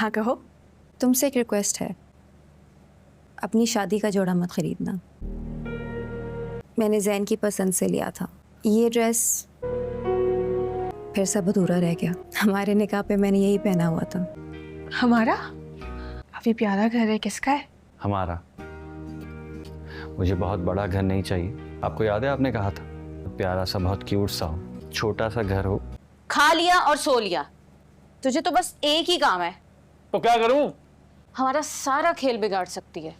हाँ कहो। तुमसे एक रिक्वेस्ट है, अपनी शादी का जोड़ा मत खरीदना। मैंने जैन की पसंद से लिया था। ये ड्रेस फिर सब अधूरा रह गया। हमारे निकाह पे मैंने यही पहना हुआ था। हमारा काफी प्यारा घर है, किसका है? हमारा। मुझे बहुत बड़ा घर नहीं चाहिए। आपको याद है आपने कहा था प्यारा सा, बहुत क्यूट सा हो, छोटा सा घर हो। खा लिया और सो लिया, तुझे तो बस एक ही काम है। तो क्या करूं? हमारा सारा खेल बिगाड़ सकती है।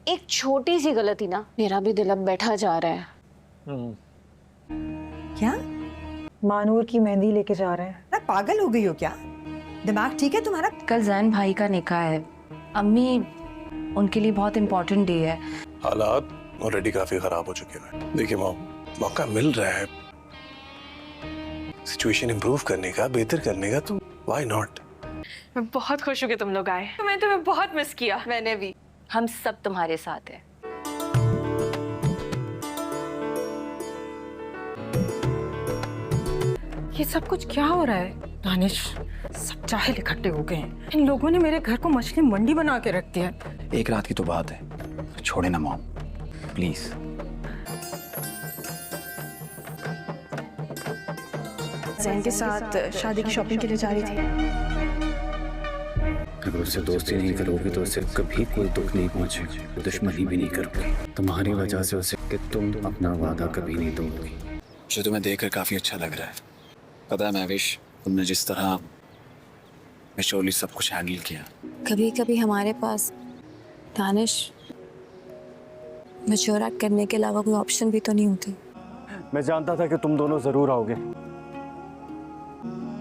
एक छोटी सी गलती ना, मेरा भी दिल अब बैठा जा रहा है। क्या? मानूर की मेहंदी लेके जा रहे हैं। मैं पागल हो गई हो क्या? दिमाग ठीक है तुम्हारा? कल जैन भाई का निकाह है अम्मी, उनके लिए बहुत इम्पोर्टेंट डे है। हालात ऑलरेडी काफी खराब हो चुके हैं। देखिए मॉम, मौका मिल रहा है सिचुएशन इंप्रूव करने का, बेहतर करने का, तो व्हाई नॉट। मैं बहुत खुश हूँ कि तुम लोग आए। तो मैंने तुम्हें बहुत मिस किया। मैंने भी। हम सब तुम्हारे साथ हैं। ये सब कुछ क्या हो रहा है? दानिश, सब जाहिल इकट्ठे हो गए हैं। इन लोगों ने मेरे घर को मछली मंडी बना के रख दिया। एक रात की तो बात है, छोड़े ना मॉम प्लीज। जैन के साथ शादी की शॉपिंग के लिए जा रही थी। अगर उससे दोस्ती नहीं करोगे तो उसे कभी कोई दुख नहीं पहुंचेगा, दुश्मनी भी नहीं करोगे। तुम्हारी वजह से उसे कि तुम अपना वादा कभी नहीं तोड़ोगी। मुझे तुम्हें देखकर काफी अच्छा लग रहा है। पता है महविश, तुमने जिस तरह मेचोली सब कुछ हैंडल किया। कभी कभी हमारे पास दानिश मशवरा करने के अलावा कोई ऑप्शन भी तो नहीं होती। मैं जानता था कि तुम दोनों जरूर आओगे,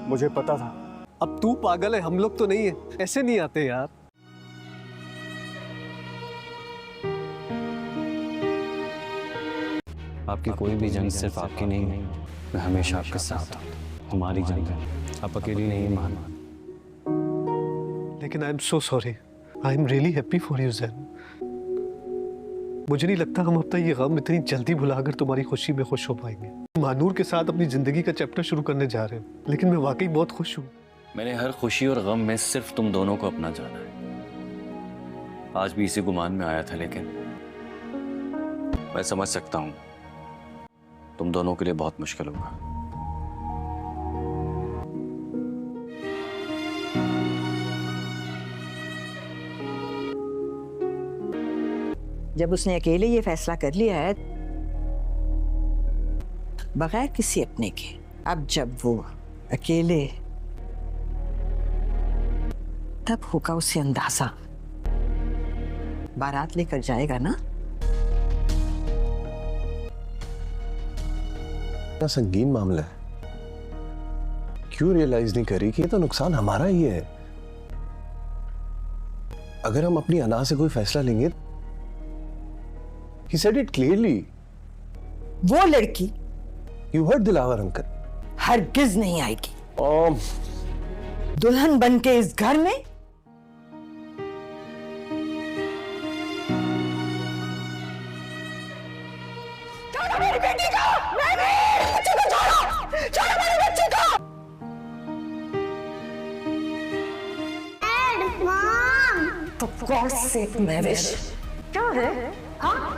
मुझे पता था। अब तू पागल है, हम लोग तो नहीं है, ऐसे नहीं आते यार। आपकी कोई भी जंग सिर्फ आपकी नहीं, मैं हमेशा आपके साथ हूँ। हमारी जंग है, आप अकेली नहीं मान। लेकिन I am so sorry, I am really happy for you Jain. मुझे नहीं लगता हम अपना ये गम इतनी जल्दी भुलाकर तुम्हारी खुशी में खुश हो पाएंगे। मानूर के साथ अपनी जिंदगी का चैप्टर शुरू करने जा रहे हैं, लेकिन मैं वाकई बहुत खुश हूँ। मैंने हर खुशी और गम में सिर्फ तुम दोनों को अपना जाना है। आज भी इसी गुमान में आया था, लेकिन मैं समझ सकता हूँ तुम दोनों के लिए बहुत मुश्किल होगा। जब उसने अकेले ये फैसला कर लिया है बगैर किसी अपने के, अब जब वो अकेले, तब होगा उसे अंदाजा। बारात लेकर जाएगा ना। संगीन मामला है, क्यों रियलाइज नहीं करी कि ये तो नुकसान हमारा ही है। अगर हम अपनी अना से कोई फैसला लेंगे, he said it clearly। वो लड़की, you heard दिलावर अंकल, हरगिज नहीं आएगी दुल्हन बन के इस घर में। छोड़ो मेरी बेटी को, बच्चे को छोड़ो, छोड़ो मेरे बच्चे को। For God's sake, महविश, क्या है? हाँ?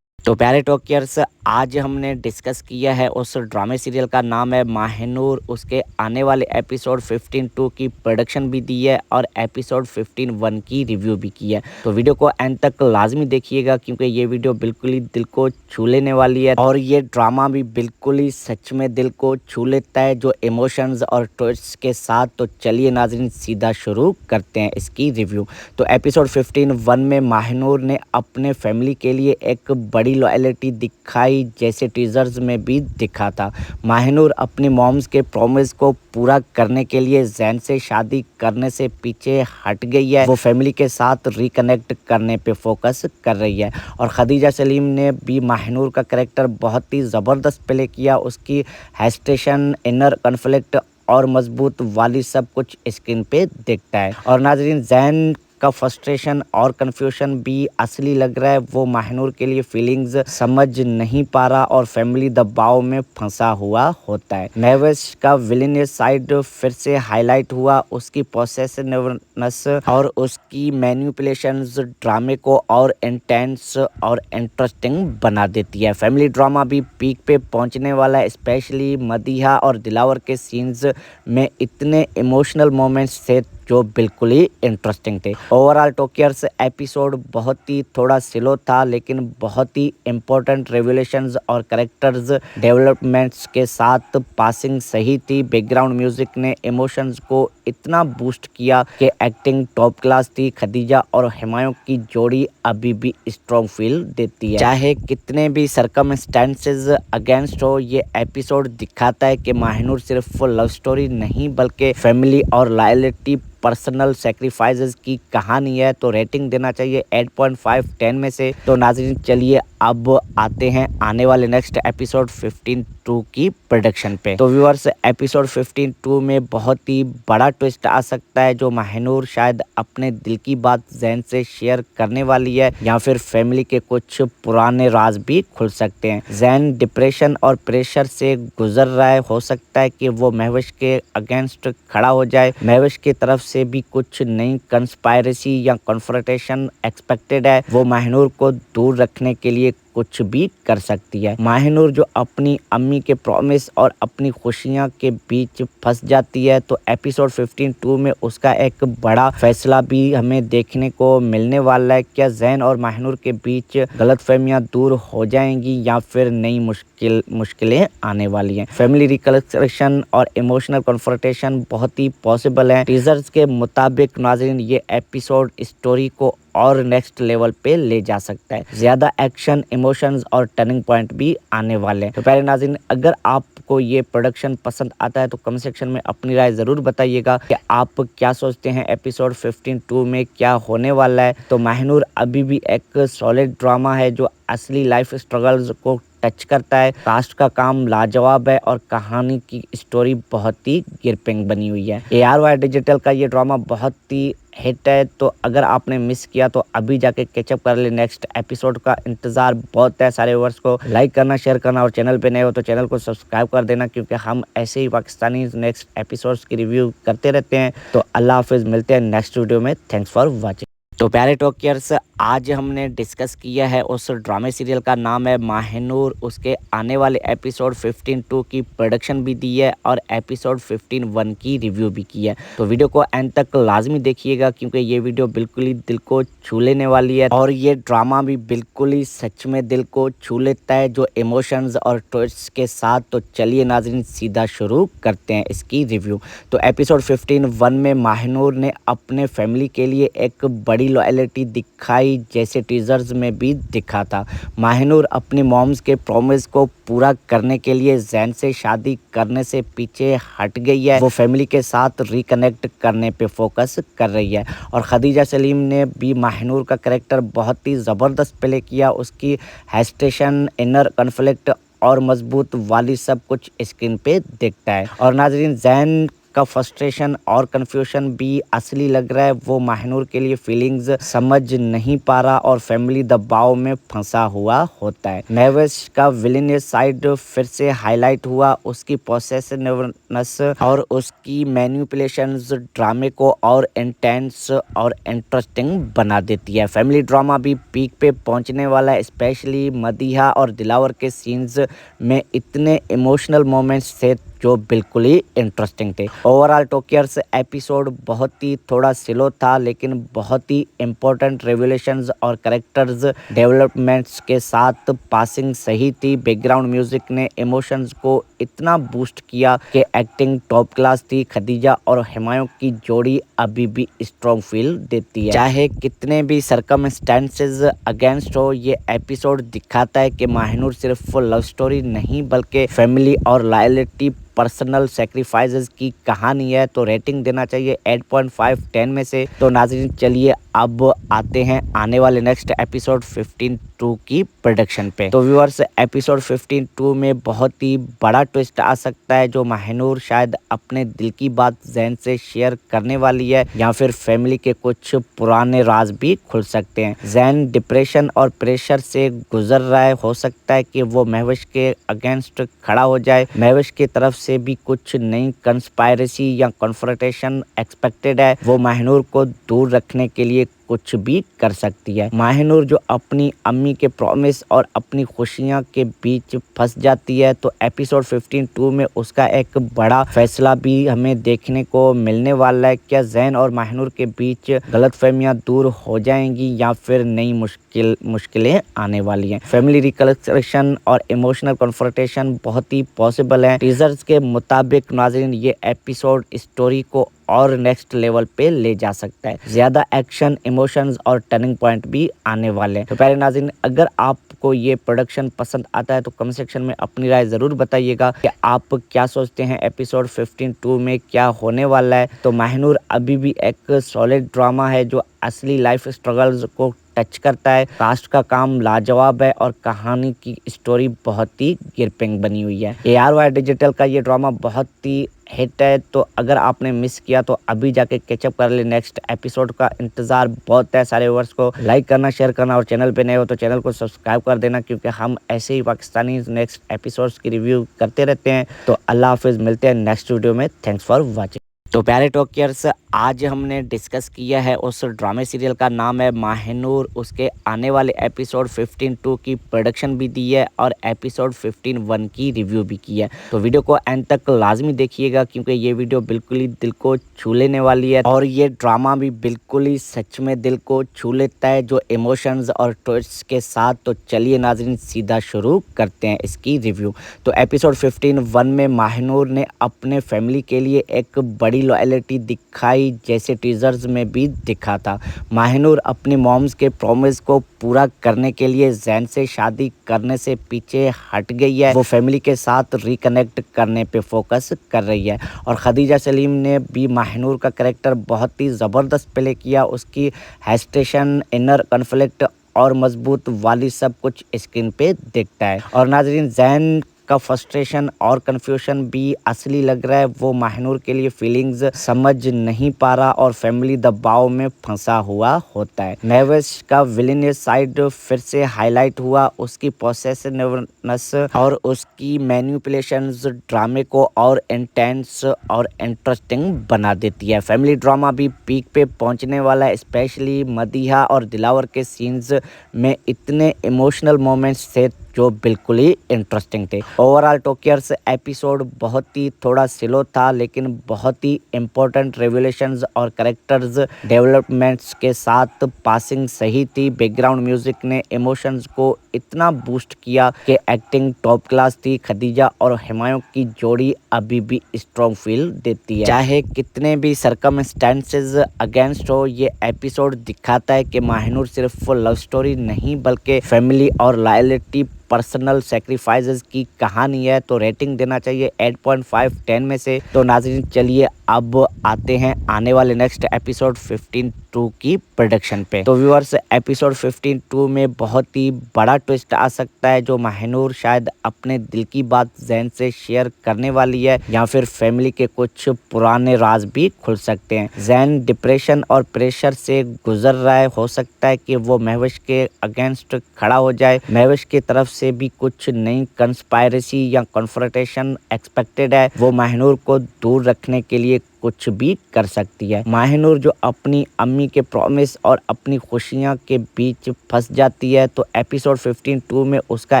तो प्यारे टॉकियर्स, आज हमने डिस्कस किया है उस ड्रामे सीरियल का नाम है माहिनूर। उसके आने वाले एपिसोड 15-2 की प्रोडक्शन भी दी है और एपिसोड 15-1 की रिव्यू भी की है। तो वीडियो को एंड तक लाजमी देखिएगा, क्योंकि ये वीडियो बिल्कुल ही दिल को छू लेने वाली है और ये ड्रामा भी बिल्कुल ही सच में दिल को छू लेता है, जो इमोशंस और ट्विस्ट के साथ। तो चलिए नाज़रीन, सीधा शुरू करते हैं इसकी रिव्यू। तो एपिसोड 15-1 में माहिनूर ने अपने फैमिली के लिए एक बड़ी लॉयल्टी दिखाई, जैसे टीजर्स में भी दिखा था। माहिनूर अपनी मॉम्स के प्रॉमिस को पूरा करने के लिए जैन से शादी करने से पीछे हट गई है। वो फैमिली के साथ रिकनेक्ट करने पे फोकस कर रही है। और खदीजा सलीम ने भी माहिनूर का कैरेक्टर बहुत ही ज़बरदस्त प्ले किया। उसकी हेस्टेशन, इनर कॉन्फ्लिक्ट और मजबूत वाली सब कुछ स्क्रीन पे दिखता है। और नाजरीन, जैन का फ्रस्ट्रेशन और कन्फ्यूजन भी असली लग रहा है। वो माहनूर के लिए फीलिंग्स समझ नहीं पा रहा और फैमिली दबाव में फंसा हुआ होता है। महवेश का विलेनियस साइड फिर से हाईलाइट हुआ। उसकी पोसेसिवनेस और उसकी मैनिपुलेशंस ड्रामे को और इंटेंस और इंटरेस्टिंग बना देती है। फैमिली ड्रामा भी पीक पे पहुंचने वाला है। स्पेशली मदीहा और दिलावर के सीन्स में इतने इमोशनल मोमेंट्स थे जो बिल्कुल ही इंटरेस्टिंग थे। ओवरऑल टोक्यर्स एपिसोड बहुत ही थोड़ा स्लो था, लेकिन बहुत ही इम्पोर्टेंट रेवलेशंस और कैरेक्टर्स डेवलपमेंट्स के साथ पासिंग सही थी। बैकग्राउंड म्यूजिक ने इमोशंस को इतना बूस्ट किया कि एक्टिंग टॉप क्लास थी। खदीजा और हुमायूं की जोड़ी अभी भी स्ट्रॉन्ग फील देती है। चाहे कितने भी सर्कमस्टेंसेस अगेंस्ट हो, ये एपिसोड दिखाता है कि माहनूर सिर्फ लव स्टोरी नहीं बल्कि फैमिली और लॉयल्टी, पर्सनल सेक्रीफाइसेस की कहानी है। तो रेटिंग देना चाहिए 8.5 10 में से। तो नाज़रीन चलिए अब आते हैं आने वाले नेक्स्ट एपिसोड 15-2 की प्रोडक्शन पे। तो व्यूअर्स एपिसोड 15-2 में बहुत ही बड़ा ट्विस्ट आ सकता है, जो माहनूर शायद अपने दिल की बात जैन से शेयर करने वाली है, या फिर फैमिली के कुछ पुराने राज भी खुल सकते हैं। जैन डिप्रेशन और प्रेशर से गुजर रहा है। हो सकता है कि वो महवेश के अगेंस्ट खड़ा हो जाए। महवेश की तरफ से भी कुछ नई कंस्पायरेसी या कॉन्फ्रंटेशन एक्सपेक्टेड है। वो माहनूर को दूर रखने के लिए कुछ भी कर सकती है। माहनूर जो अपनी अम्मी के प्रॉमिस और अपनी खुशियां के बीच फंस जाती है, तो एपिसोड 15-2 में उसका एक बड़ा फैसला भी हमें देखने को मिलने वाला है। क्या जैन और माहनूर के बीच गलतफहमियां दूर हो जाएंगी या फिर नई मुश्किलें आने वाली हैं। फैमिली रिकंस्ट्रक्शन और इमोशनल कॉन्फ्रंटेशन बहुत ही पॉसिबल है। टीजर्स के मुताबिक नाज़रीन ये एपिसोड स्टोरी को और नेक्स्ट लेवल पे ले जा सकता है। ज्यादा एक्शन, इमोशंस और टर्निंग पॉइंट भी आने वाले हैं। तो प्यारे नाज़रीन, अगर आपको ये प्रोडक्शन पसंद आता है तो कमेंट सेक्शन में अपनी राय जरूर बताइएगा कि आप क्या सोचते हैं एपिसोड 15-2 में क्या होने वाला है। तो माहनूर अभी भी एक सॉलिड ड्रामा है जो असली लाइफ स्ट्रगल्स को टच करता है। कास्ट का काम लाजवाब है और कहानी की स्टोरी बहुत ही ग्रिपिंग बनी हुई है। ARY डिजिटल का ये ड्रामा बहुत ही हिट है। तो अगर आपने मिस किया तो अभी जाके कैचअप कर ले। नेक्स्ट एपिसोड का इंतजार बहुत है। सारे व्यूअर्स को लाइक करना, शेयर करना और चैनल पे नए हो तो चैनल को सब्सक्राइब कर देना, क्योंकि हम ऐसे ही पाकिस्तानी नेक्स्ट एपिसोड्स की रिव्यू करते रहते हैं। तो अल्लाह हाफिज़, मिलते हैं नेक्स्ट वीडियो में। Thanks for watching. तो प्यारे टॉकियर्स, आज हमने डिस्कस किया है उस ड्रामे सीरियल का नाम है माहनूर। उसके आने वाले एपिसोड 15-2 की प्रोडक्शन भी दी है और एपिसोड 15-1 की रिव्यू भी की है। तो वीडियो को एंड तक लाजमी देखिएगा, क्योंकि ये वीडियो बिल्कुल ही दिल को छू लेने वाली है और ये ड्रामा भी बिल्कुल ही सच में दिल को छू लेता है, जो इमोशंस और ट्विस्ट के साथ। तो चलिए नाज़रीन सीधा शुरू करते हैं इसकी रिव्यू। तो एपिसोड 15-1 में माहनूर ने अपने फैमिली के लिए एक बड़ी लॉयल्टी दिखाई, जैसे टीजर्स में भी दिखा था। माहनूर अपनी मॉम्स के प्रॉमिस को पूरा करने के लिए जैन से शादी करने से पीछे हट गई है। वो फैमिली के साथ रिकनेक्ट करने पे फोकस कर रही है। और खदीजा सलीम ने भी माहनूर का कैरेक्टर बहुत ही ज़बरदस्त प्ले किया। उसकी हेस्टेशन, इनर कॉन्फ्लिक्ट और मजबूत वाली सब कुछ स्क्रीन पे दिखता है। और नाजरीन, जैन का फ्रस्ट्रेशन और कन्फ्यूजन भी असली लग रहा है। वो माहनूर के लिए फीलिंग्स समझ नहीं पा रहा और फैमिली दबाव में फंसा हुआ होता है। महवेश का विलेनियस साइड फिर से हाईलाइट हुआ। उसकी पोसेसिवनेस और उसकी मैनिपुलेशंस ड्रामे को और इंटेंस और इंटरेस्टिंग बना देती है। फैमिली ड्रामा भी पीक पे पहुंचने वाला है। स्पेशली मदीहा और दिलावर के सीन्स में इतने इमोशनल मोमेंट्स थे जो बिल्कुल ही इंटरेस्टिंग थे। ओवरऑल टोक्यर्स एपिसोड बहुत ही थोड़ा स्लो था, लेकिन बहुत ही इम्पोर्टेंट रेवलेशंस और कैरेक्टर्स डेवलपमेंट्स के साथ पासिंग सही थी। बैकग्राउंड म्यूजिक ने इमोशंस को इतना बूस्ट किया कि एक्टिंग टॉप क्लास थी। खदीजा और हुमायूं की जोड़ी अभी भी स्ट्रॉन्ग फील देती है। चाहे कितने भी सर्कमस्टेंसेस अगेंस्ट हो, ये एपिसोड दिखाता है कि माहनूर सिर्फ लव स्टोरी नहीं बल्कि फैमिली और लॉयल्टी, पर्सनल सेक्रीफाइसेस की कहानी है, तो रेटिंग देना चाहिए 8.5 10 में से। तो नाज़रीन चलिए अब आते हैं आने वाले नेक्स्ट एपिसोड 15-2 की प्रोडक्शन पे। तो व्यूअर्स एपिसोड 15-2 में बहुत ही बड़ा ट्विस्ट आ सकता है, जो माहिनूर शायद अपने दिल की बात जैन से शेयर करने वाली है, या फिर फैमिली के कुछ पुराने राज भी खुल सकते हैं। जैन डिप्रेशन और प्रेशर से गुजर रहा है, हो सकता है कि वो महविश के अगेंस्ट खड़ा हो जाए। महविश की तरफ से भी कुछ नई कंस्पायरेसी या कॉन्फ्रंटेशन एक्सपेक्टेड है। वो माहिनूर को दूर रखने के लिए कुछ भी कर सकती है। माहिनूर जो अपनी अम्मी के प्रॉमिस और अपनी खुशियां के बीच फंस जाती है, तो एपिसोड 15-2 में उसका एक बड़ा फैसला भी हमें देखने को मिलने वाला है। क्या जैन और माहिनूर के बीच गलतफहमियां दूर हो जाएंगी या फिर नई मुश्किलें आने वाली हैं। फैमिली रिकंस्ट्रक्शन और इमोशनल कॉन्फ्रंटेशन बहुत ही पॉसिबल है। टीजर्स के मुताबिक नाज़रीन ये एपिसोड स्टोरी को और नेक्स्ट लेवल पे ले जा सकता है। ज्यादा एक्शन, इमोशंस और टर्निंग पॉइंट भी आने वाले हैं। तो प्यारे नाज़रीन, अगर आपको ये प्रोडक्शन पसंद आता है तो कमेंट सेक्शन में अपनी राय जरूर बताइएगा कि आप क्या सोचते हैं एपिसोड 15-2 में क्या होने वाला है। तो माहिनूर अभी भी एक सॉलिड ड्रामा है जो असली लाइफ स्ट्रगल्स को टच करता है। कास्ट का काम लाजवाब है और कहानी की स्टोरी बहुत ही ग्रिपिंग बनी हुई है। ARY डिजिटल का ये ड्रामा बहुत ही हिट है, तो अगर आपने मिस किया तो अभी जाके कैचअप कर ले। नेक्स्ट एपिसोड का इंतजार बहुत है। सारे व्यूअर्स को लाइक करना, शेयर करना और चैनल पे नए हो तो चैनल को सब्सक्राइब कर देना, क्योंकि हम ऐसे ही पाकिस्तानी नेक्स्ट एपिसोड्स की रिव्यू करते रहते हैं। तो अल्लाह हाफिज़, मिलते हैं नेक्स्ट वीडियो में। Thanks for watching. तो प्यारे टॉकियर्स, आज हमने डिस्कस किया है उस ड्रामे सीरियल का नाम है माहिनूर। उसके आने वाले एपिसोड 15-2 की प्रोडक्शन भी दी है और एपिसोड 15-1 की रिव्यू भी की है। तो वीडियो को एंड तक लाजमी देखिएगा, क्योंकि ये वीडियो बिल्कुल ही दिल को छू लेने वाली है और ये ड्रामा भी बिल्कुल ही सच में दिल को छू लेता है, जो इमोशंस और ट्विस्ट के साथ। तो चलिए नाज़रीन सीधा शुरू करते हैं इसकी रिव्यू। तो एपिसोड 15-1 में माहिनूर ने अपने फैमिली के लिए एक बड़ी लॉयल्टी दिखाई, जैसे टीजर्स में भी दिखा था। माहिनूर अपनी मॉम्स के प्रॉमिस को पूरा करने के लिए जैन से शादी करने से पीछे हट गई है। वो फैमिली के साथ रिकनेक्ट करने पे फोकस कर रही है। और खदीजा सलीम ने भी माहिनूर का कैरेक्टर बहुत ही ज़बरदस्त प्ले किया। उसकी हेस्टेशन, इनर कॉन्फ्लिक्ट और मजबूत वाली सब कुछ स्क्रीन पे दिखता है। और नाजरीन, जैन का फ्रस्ट्रेशन और कन्फ्यूजन भी असली लग रहा है। वो माहिनूर के लिए फीलिंग्स समझ नहीं पा रहा और फैमिली दबाव में फंसा हुआ होता है। महविश का विलेनियस साइड फिर से हाईलाइट हुआ। उसकी पोसेसिवनेस और उसकी मैनिपुलेशंस ड्रामे को और इंटेंस और इंटरेस्टिंग बना देती है। फैमिली ड्रामा भी पीक पे पहुंचने वाला है। स्पेशली मदीहा और दिलावर के सीन्स में इतने इमोशनल मोमेंट्स थे जो बिल्कुल ही इंटरेस्टिंग थे। ओवरऑल टॉकियर्स एपिसोड बहुत ही थोड़ा स्लो था, लेकिन बहुत ही इम्पोर्टेंट रेवलेशंस और कैरेक्टर्स डेवलपमेंट्स के साथ पासिंग सही थी। बैकग्राउंड म्यूजिक ने इमोशंस को इतना बूस्ट किया कि एक्टिंग टॉप क्लास थी। खदीजा और हुमायूं की जोड़ी अभी भी स्ट्रॉन्ग फील देती है, चाहे कितने भी सर्कमस्टेंसेस अगेंस्ट हो। ये एपिसोड दिखाता है कि माहिनूर सिर्फ लव स्टोरी नहीं बल्कि फैमिली और लॉयल्टी, पर्सनल सेक्रीफाइसेस की कहानी है। तो रेटिंग देना चाहिए 8.5 10 में से। तो नाज़रीन चलिए अब आते हैं आने वाले नेक्स्ट एपिसोड 15-2 की प्रोडक्शन पे। तो व्यूअर्स एपिसोड 15-2 में बहुत ही बड़ा ट्विस्ट आ सकता है, जो माहिनूर शायद अपने दिल की बात जैन से शेयर करने वाली है, या फिर फैमिली के कुछ पुराने राज भी खुल सकते हैं। जैन डिप्रेशन और प्रेशर से गुजर रहा है, हो सकता है कि वो महविश के अगेंस्ट खड़ा हो जाए। महविश की तरफ से भी कुछ नई कंस्पायरेसी या कॉन्फ्रंटेशन एक्सपेक्टेड है। वो माहिनूर को दूर रखने के लिए कुछ भी कर सकती है। माहिनूर जो अपनी अम्मी के प्रॉमिस और अपनी खुशियां के बीच फंस जाती है, तो एपिसोड 15-2 में उसका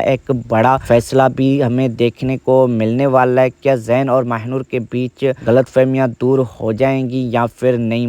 एक बड़ा फैसला भी हमें देखने को मिलने वाला है। क्या जैन और माहिनूर के बीच गलतफहमियां दूर हो जाएंगी या फिर नई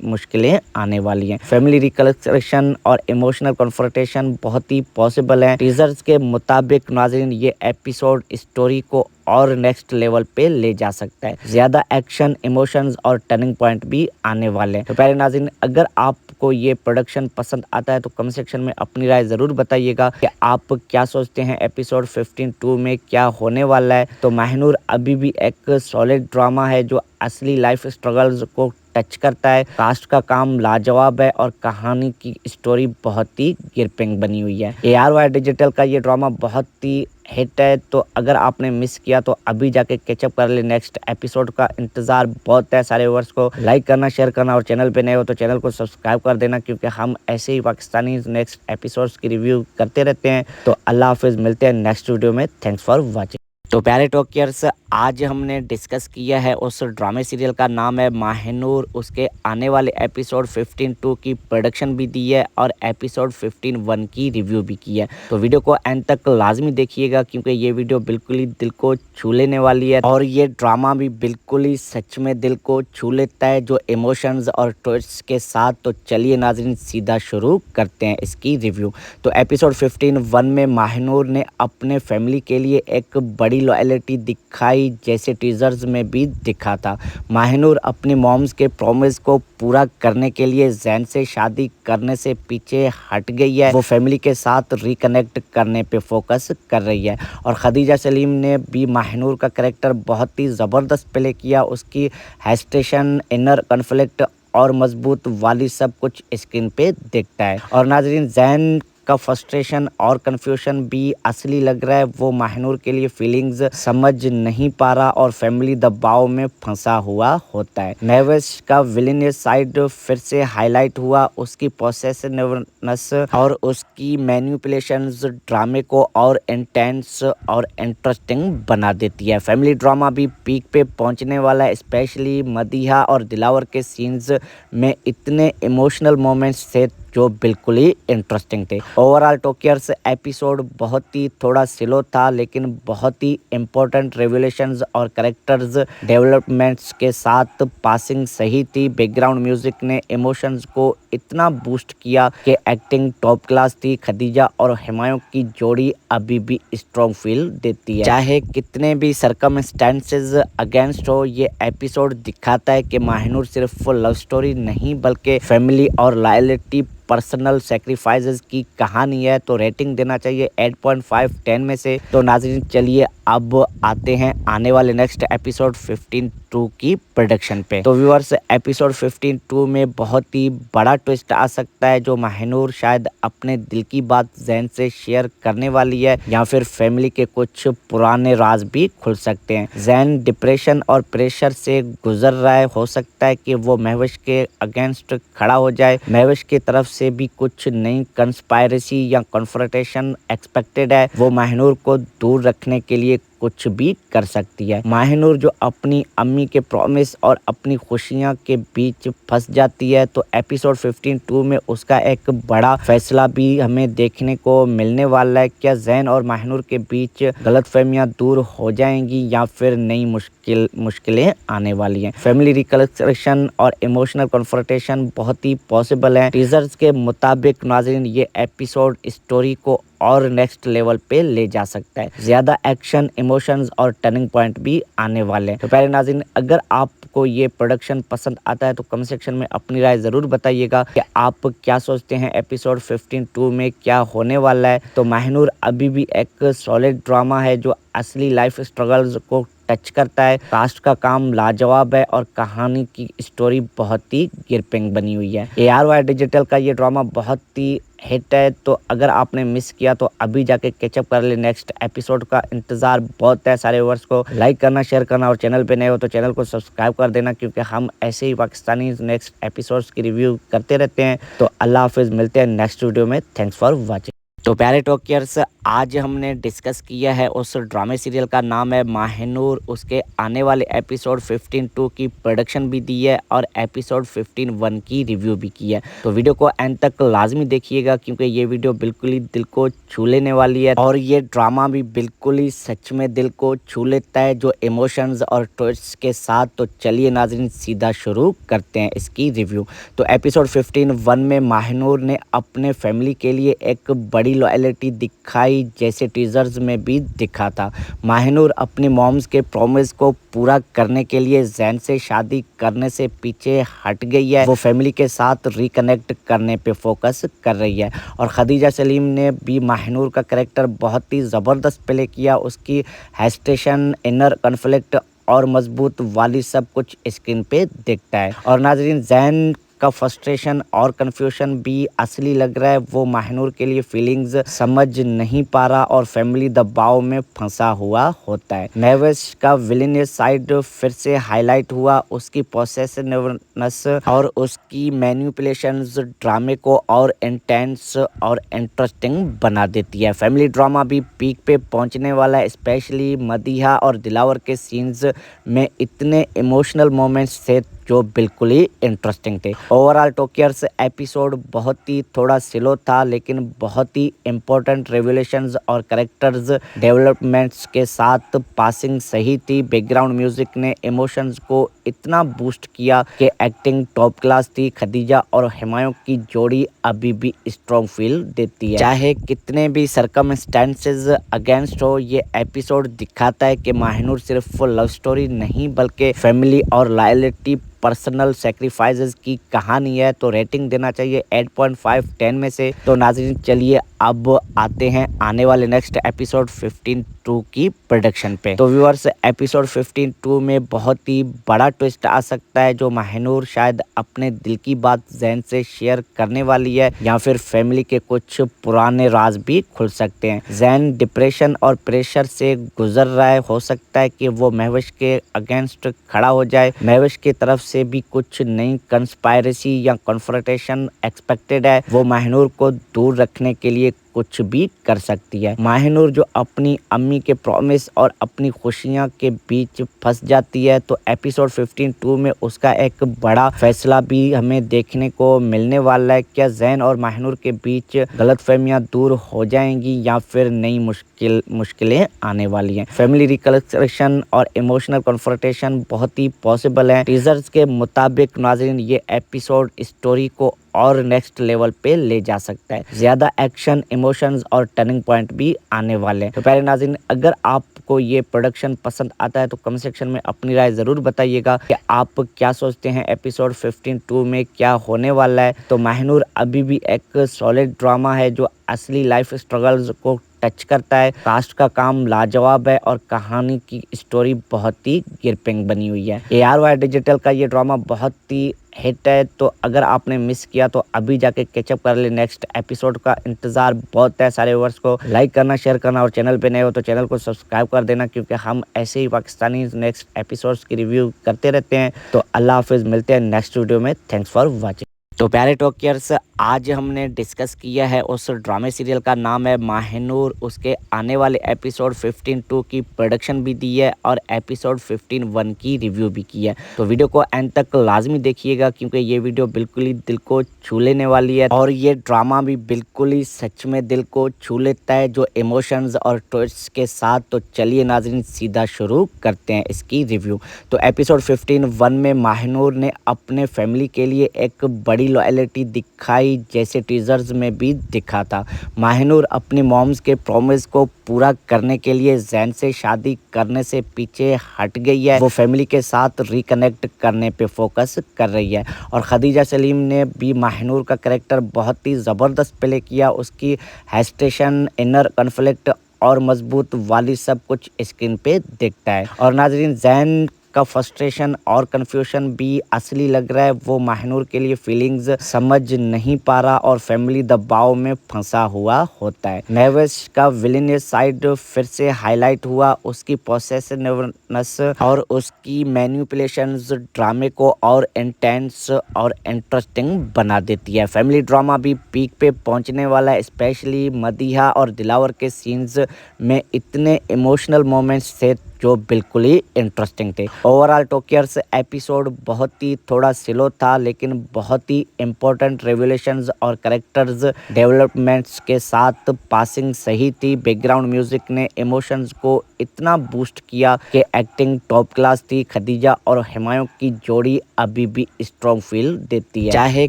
मुश्किलें आने वाली हैं। फैमिली रिकंस्ट्रक्शन और इमोशनल कन्फ्रंटेशन बहुत ही पॉसिबल है। टीजर्स के मुताबिक नाज़रीन ये एपिसोड स्टोरी को और नेक्स्ट लेवल पे ले जा सकता है। ज्यादा एक्शन, इमोशंस और टर्निंग पॉइंट भी आने वाले हैं। तो प्यारे नाज़रीन, अगर आपको ये प्रोडक्शन पसंद आता है तो कमेंट सेक्शन में अपनी राय जरूर बताइएगा कि आप क्या सोचते हैं एपिसोड 15-2 में क्या होने वाला है। तो माहिनूर अभी भी एक सॉलिड ड्रामा है जो असली लाइफ स्ट्रगल्स को टच करता है। कास्ट का काम लाजवाब है और कहानी की स्टोरी बहुत ही ग्रिपिंग बनी हुई है। ARY डिजिटल का ये ड्रामा बहुत ही हिट है, तो अगर आपने मिस किया तो अभी जाके कैचअप कर ले। नेक्स्ट एपिसोड का इंतजार बहुत है। सारे व्यूअर्स को लाइक करना, शेयर करना और चैनल पे नए हो तो चैनल को सब्सक्राइब कर देना, क्योंकि हम ऐसे ही पाकिस्तानी नेक्स्ट एपिसोड्स की रिव्यू करते रहते हैं। तो अल्लाह हाफिज़, मिलते हैं नेक्स्ट वीडियो में। Thanks for watching. तो प्यारे टॉकियर्स, आज हमने डिस्कस किया है उस ड्रामे सीरियल का नाम है माहिनूर। उसके आने वाले एपिसोड 15-2 की प्रोडक्शन भी दी है और एपिसोड 15-1 की रिव्यू भी की है। तो वीडियो को एंड तक लाजमी देखिएगा, क्योंकि ये वीडियो बिल्कुल ही दिल को छू लेने वाली है और ये ड्रामा भी बिल्कुल ही सच में दिल को छू लेता है, जो इमोशंस और ट्विस्ट के साथ। तो चलिए नाज़रीन, सीधा शुरू करते हैं इसकी रिव्यू। तो एपिसोड 15-1 में माहिनूर ने अपने फैमिली के लिए एक बड़ी लॉयल्टी दिखाई, जैसे टीजर्स में भी दिखा था। माहिनूर अपनी मॉम्स के प्रॉमिस को पूरा करने के लिए जैन से शादी करने से पीछे हट गई है। वो फैमिली के साथ रिकनेक्ट करने पे फोकस कर रही है। और खदीजा सलीम ने भी माहिनूर का कैरेक्टर बहुत ही ज़बरदस्त प्ले किया। उसकी हेस्टेशन, इनर कॉन्फ्लिक्ट और मजबूत वाली सब कुछ स्क्रीन पे दिखता है। और नाजरीन, जैन का फ्रस्ट्रेशन और कंफ्यूजन भी असली लग रहा है। वो माहिनूर के लिए फीलिंग्स समझ नहीं पा रहा और फैमिली दबाव में फंसा हुआ होता है। महवेश का विलेनियस साइड फिर से हाईलाइट हुआ। उसकी पोसेसिवनेस और उसकी मैनिपुलेशंस ड्रामे को और इंटेंस और इंटरेस्टिंग बना देती है। फैमिली ड्रामा भी पीक पे पहुंचने वाला है। स्पेशली मदीहा और दिलावर के सीन्स में इतने इमोशनल मोमेंट्स थे जो बिल्कुल ही इंटरेस्टिंग थे। ओवरऑल टॉकियर्स एपिसोड बहुत ही थोड़ा स्लो था, लेकिन बहुत ही इम्पोर्टेंट रेवलेशंस और कैरेक्टर्स डेवलपमेंट्स के साथ पासिंग सही थी। बैकग्राउंड म्यूजिक ने इमोशंस को इतना बूस्ट किया कि एक्टिंग टॉप क्लास थी। खदीजा और हुमायूं की जोड़ी अभी भी स्ट्रॉन्ग फील देती है, चाहे कितने भी सर्कमस्टेंसेस अगेंस्ट हो। ये एपिसोड दिखाता है कि माहिनूर सिर्फ लव स्टोरी नहीं, बल्कि फैमिली और लॉयल्टी, पर्सनल सेक्रीफाइसेस की कहानी है। तो रेटिंग देना चाहिए 8.5/10 में से। तो नाज़रीन, चलिए अब आते हैं आने वाले नेक्स्ट एपिसोड 15-2 की प्रोडक्शन पे। तो व्यूअर्स, एपिसोड 15-2 में बहुत ही बड़ा ट्विस्ट आ सकता है, जो माहिनूर शायद अपने दिल की बात जैन से शेयर करने वाली है, या फिर फैमिली के कुछ पुराने राज भी खुल सकते हैं। जैन डिप्रेशन और प्रेशर से गुजर रहा है। हो सकता है कि वो महवेश के अगेंस्ट खड़ा हो जाए। महवेश की तरफ से भी कुछ नई कंस्पायरेसी या कॉन्फ्रंटेशन एक्सपेक्टेड है। वो माहिनूर को दूर रखने के लिए कुछ भी कर सकती है। माहिनूर जो अपनी अम्मी के प्रॉमिस और अपनी खुशियां के बीच फंस जाती है। तो एपिसोड 15-2 में उसका एक बड़ा फैसला भी हमें देखने को मिलने वाला है। क्या जैन और माहिनूर के बीच गलतफहमियां दूर हो जाएंगी या फिर नई मुश्किलें आने वाली हैं। फैमिली रिकंस्ट्रक्शन और इमोशनल कन्फ्रंटेशन बहुत ही पॉसिबल है। टीजर्स के मुताबिक नाज़रीन, ये एपिसोड स्टोरी को और नेक्स्ट लेवल पे ले जा सकता है। ज्यादा एक्शन, इमोशंस और टर्निंग पॉइंट भी आने वाले हैं। तो प्यारे नाज़रीन, अगर आपको ये प्रोडक्शन पसंद आता है तो कमेंट सेक्शन में अपनी राय जरूर बताइएगा कि आप क्या सोचते हैं एपिसोड 15-2 में क्या होने वाला है। तो माहिनूर अभी भी एक सॉलिड ड्रामा है जो असली लाइफ स्ट्रगल्स को टच करता है। कास्ट का काम लाजवाब है और कहानी की स्टोरी बहुत ही ग्रिपिंग बनी हुई है। ARY डिजिटल का ये ड्रामा बहुत ही हिट है, तो अगर आपने मिस किया तो अभी जाके कैचअप कर ले। नेक्स्ट एपिसोड का इंतजार बहुत है। सारे व्यूअर्स को लाइक करना, शेयर करना और चैनल पे नए हो तो चैनल को सब्सक्राइब कर देना, क्योंकि हम ऐसे ही पाकिस्तानी नेक्स्ट एपिसोड्स की रिव्यू करते रहते हैं। तो अल्लाह हाफिज़, मिलते हैं नेक्स्ट वीडियो में। Thanks for watching. तो प्यारे टॉकियर्स, आज हमने डिस्कस किया है उस ड्रामे सीरियल का नाम है माहिनूर। उसके आने वाले एपिसोड 15-2 की प्रोडक्शन भी दी है और एपिसोड 15-1 की रिव्यू भी की है। तो वीडियो को एंड तक लाजमी देखिएगा क्योंकि ये वीडियो बिल्कुल ही दिल को छू लेने वाली है और ये ड्रामा भी बिल्कुल ही सच में दिल को छू लेता है जो इमोशंस और ट्विस्ट के साथ। तो चलिए नाज़रीन सीधा शुरू करते हैं इसकी रिव्यू। तो एपिसोड 15-1 में माहिनूर ने अपने फैमिली के लिए एक बड़ी लॉयल्टी दिखाई जैसे टीजर्स में भी दिखा था। माहिनूर अपनी मॉम्स के प्रॉमिस को पूरा करने के लिए जैन से शादी करने से पीछे हट गई है। वो फैमिली के साथ रिकनेक्ट करने पे फोकस कर रही है और खदीजा सलीम ने भी माहिनूर का कैरेक्टर बहुत ही ज़बरदस्त प्ले किया। उसकी हेस्टेशन, इनर कॉन्फ्लिक्ट और मजबूत वाली सब कुछ स्क्रीन पे दिखता है। और नाजरीन, जैन का फ्रस्ट्रेशन और कन्फ्यूजन भी असली लग रहा है। वो माहिनूर के लिए फीलिंग्स समझ नहीं पा रहा और फैमिली दबाव में फंसा हुआ होता है। महवेश का विलेनियस साइड फिर से हाईलाइट हुआ। उसकी पोसेसिवनेस और उसकी मैनिपुलेशंस ड्रामे को और इंटेंस और इंटरेस्टिंग बना देती है। फैमिली ड्रामा भी पीक पे पहुंचने वाला है। स्पेशली मदीहा और दिलावर के सीन्स में इतने इमोशनल मोमेंट्स थे जो बिल्कुल ही इंटरेस्टिंग थे। ओवरऑल टॉकियर्स एपिसोड बहुत ही थोड़ा स्लो था लेकिन बहुत ही इम्पोर्टेंट रेवलेशंस और कैरेक्टर्स डेवलपमेंट्स के साथ पासिंग सही थी। बैकग्राउंड म्यूजिक ने इमोशंस को इतना बूस्ट किया कि एक्टिंग टॉप क्लास थी। खदीजा और हुमायूं की जोड़ी अभी भी स्ट्रॉन्ग फील देती है चाहे कितने भी सर्कमस्टेंसेस अगेंस्ट हो। ये एपिसोड दिखाता है कि माहिनूर सिर्फ लव स्टोरी नहीं बल्कि फैमिली और लॉयल्टी, पर्सनल सेक्रीफाइसेस की कहानी है। तो रेटिंग देना चाहिए 8.5 10 में से। तो नाज़रीन चलिए अब आते हैं आने वाले नेक्स्ट एपिसोड 15-2 की प्रोडक्शन पे। तो व्यूअर्स, एपिसोड 15-2 में बहुत ही बड़ा ट्विस्ट आ सकता है जो माहिनूर शायद अपने दिल की बात जैन से शेयर करने वाली है या फिर फैमिली के कुछ पुराने राज भी खुल सकते हैं। जैन डिप्रेशन और प्रेशर से गुजर रहा है। हो सकता है कि वो महवेश के अगेंस्ट खड़ा हो जाए। महवेश की तरफ से भी कुछ नई कंस्पायरेसी या कॉन्फ्रंटेशन एक्सपेक्टेड है। वो माहिनूर को दूर रखने के लिए कुछ भी कर सकती है। माहिनूर जो अपनी अम्मी के प्रॉमिस और अपनी खुशियां के बीच फंस जाती है। तो एपिसोड 15-2 में उसका एक बड़ा फैसला भी हमें देखने को मिलने वाला है। क्या जैन और माहिनूर के बीच गलतफहमियां दूर हो जाएंगी या फिर नई मुश्किलें आने वाली हैं। फैमिली रिकंस्ट्रक्शन और इमोशनल कॉन्फ्रंटेशन बहुत ही पॉसिबल है। टीजर्स के मुताबिक नाज़रीन ये एपिसोड स्टोरी को और नेक्स्ट लेवल पे ले जा सकता है। ज्यादा एक्शन, इमोशंस और टर्निंग पॉइंट भी आने वाले हैं। तो प्यारे नाज़रीन, अगर आपको ये प्रोडक्शन पसंद आता है तो कमेंट सेक्शन में अपनी राय जरूर बताइएगा कि आप क्या सोचते हैं एपिसोड 15-2 में क्या होने वाला है। तो माहिनूर अभी भी एक सॉलिड ड्रामा है जो असली लाइफ स्ट्रगल्स को टच करता है। कास्ट का काम लाजवाब है और कहानी की स्टोरी बहुत ही ग्रिपिंग बनी हुई है। ARY डिजिटल का ये ड्रामा बहुत ही हिट है। तो अगर आपने मिस किया तो अभी जाके कैचअप कर ले। नेक्स्ट एपिसोड का इंतजार बहुत है। सारे व्यूअर्स को लाइक करना, शेयर करना और चैनल पे नए हो तो चैनल को सब्सक्राइब कर देना क्योंकि हम ऐसे ही पाकिस्तानी नेक्स्ट एपिसोड्स की रिव्यू करते रहते हैं। तो अल्लाह हाफिज़, मिलते हैं नेक्स्ट वीडियो में। Thanks for watching. तो प्यारे टॉकियर्स, आज हमने डिस्कस किया है उस ड्रामे सीरियल का नाम है माहिनूर। उसके आने वाले एपिसोड 15-2 की प्रोडक्शन भी दी है और एपिसोड 15-1 की रिव्यू भी की है। तो वीडियो को एंड तक लाजमी देखिएगा क्योंकि ये वीडियो बिल्कुल ही दिल को छू लेने वाली है और ये ड्रामा भी बिल्कुल ही सच में दिल को छू लेता है जो इमोशंस और ट्विस्ट के साथ। तो चलिए नाज़रीन सीधा शुरू करते हैं इसकी रिव्यू। तो एपिसोड 15-1 में माहिनूर ने अपने फैमिली के लिए एक बड़ी लॉयल्टी दिखाई जैसे टीजर्स में भी दिखा था। माहिनूर अपनी मॉम्स के प्रॉमिस को पूरा करने के लिए जैन से शादी करने से पीछे हट गई है। वो फैमिली के साथ रिकनेक्ट करने पे फोकस कर रही है और खदीजा सलीम ने भी माहिनूर का कैरेक्टर बहुत ही ज़बरदस्त प्ले किया। उसकी हेस्टेशन, इनर कॉन्फ्लिक्ट और मजबूत वाली सब कुछ स्क्रीन पे दिखता है। और नाजरीन, जैन का फ्रस्ट्रेशन और कन्फ्यूजन भी असली लग रहा है। वो माहनूर के लिए फीलिंग्स समझ नहीं पा रहा और फैमिली दबाव में फंसा हुआ होता है। महवेश का विलेनियस साइड फिर से हाईलाइट हुआ। उसकी पोसेसिवनेस और उसकी मैनिपुलेशंस ड्रामे को और इंटेंस और इंटरेस्टिंग बना देती है। फैमिली ड्रामा भी पीक पे पहुंचने वाला है। स्पेशली मदीहा और दिलावर के सीन्स में इतने इमोशनल मोमेंट्स थे जो बिल्कुल ही इंटरेस्टिंग थे। ओवरऑल टोक्यर्स एपिसोड बहुत ही थोड़ा स्लो था, लेकिन बहुत ही इम्पोर्टेंट रेवलेशंस और कैरेक्टर्स डेवलपमेंट्स के साथ पासिंग सही थी। बैकग्राउंड म्यूजिक ने इमोशंस को इतना बूस्ट किया कि एक्टिंग टॉप क्लास थी। खदीजा और हुमायूं की जोड़ी अभी भी स्ट्रॉन्ग फील देती है। चाहे